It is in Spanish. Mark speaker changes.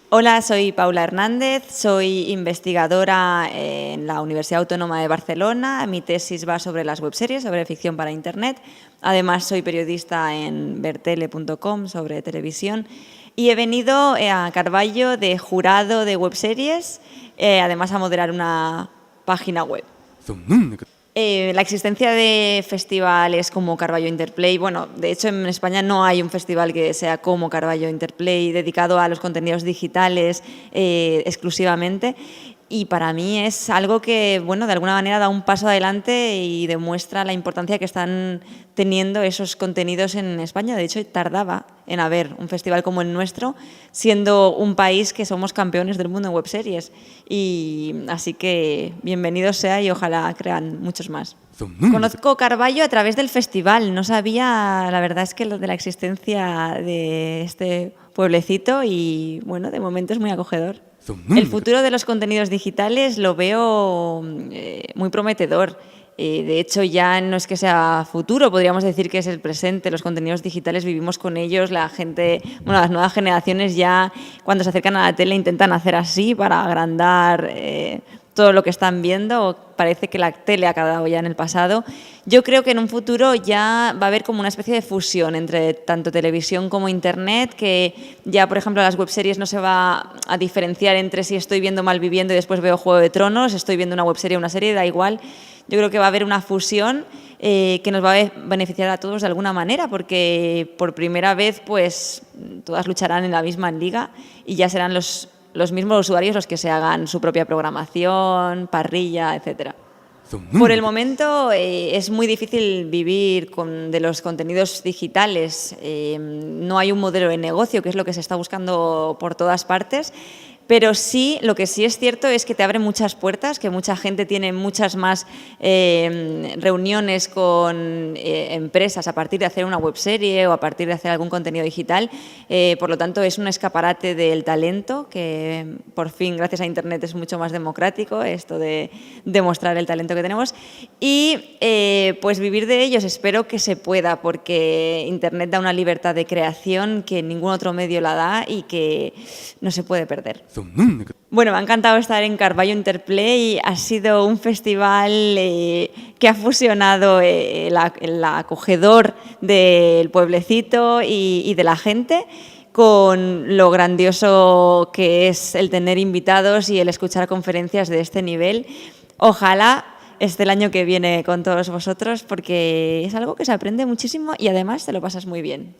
Speaker 1: Hola, soy Paula Hernández, soy investigadora en la Universidad Autónoma de Barcelona. Mi tesis va sobre las webseries, sobre ficción para Internet. Además, soy periodista en vertele.com sobre televisión y he venido a Carballo de jurado de webseries, además a moderar una página web. La existencia de festivales como Carballo Interplay, bueno, de hecho en España no hay un festival que sea como Carballo Interplay dedicado a los contenidos digitales exclusivamente, y para mí es algo que, bueno, de alguna manera da un paso adelante y demuestra la importancia que están teniendo esos contenidos en España. De hecho, tardaba en haber un festival como el nuestro, siendo un país que somos campeones del mundo en webseries. Y así que bienvenido sea y ojalá crean muchos más. Conozco Carballo a través del festival. No sabía, la verdad es que lo de la existencia de este pueblecito y, bueno, de momento es muy acogedor. El futuro de los contenidos digitales lo veo muy prometedor. De hecho, ya no es que sea futuro, podríamos decir que es el presente. Los contenidos digitales vivimos con ellos. La gente, bueno, las nuevas generaciones ya cuando se acercan a la tele intentan hacer así para agrandar todo lo que están viendo. Parece que la tele ha quedado ya en el pasado. Yo creo que en un futuro ya va a haber como una especie de fusión entre tanto televisión como Internet, que ya, por ejemplo, las webseries no se va a diferenciar entre si estoy viendo Malviviendo y después veo Juego de Tronos, estoy viendo una webserie o una serie, da igual. Yo creo que va a haber una fusión que nos va a beneficiar a todos de alguna manera, porque por primera vez pues todas lucharán en la misma liga y ya serán los mismos usuarios los que se hagan su propia programación, parrilla, etcétera. Por el momento es muy difícil vivir de los contenidos digitales. No hay un modelo de negocio, que es lo que se está buscando por todas partes. Pero sí, lo que sí es cierto es que te abre muchas puertas, que mucha gente tiene muchas más reuniones con empresas a partir de hacer una webserie o a partir de hacer algún contenido digital. Por lo tanto, es un escaparate del talento que, por fin, gracias a Internet, es mucho más democrático, esto de demostrar el talento que tenemos. Y pues vivir de ellos espero que se pueda, porque Internet da una libertad de creación que ningún otro medio la da y que no se puede perder. Bueno, me ha encantado estar en Carballo Interplay. Ha sido un festival que ha fusionado el acogedor del pueblecito y de la gente con lo grandioso que es el tener invitados y el escuchar conferencias de este nivel. Ojalá esté el año que viene con todos vosotros, porque es algo que se aprende muchísimo y además te lo pasas muy bien.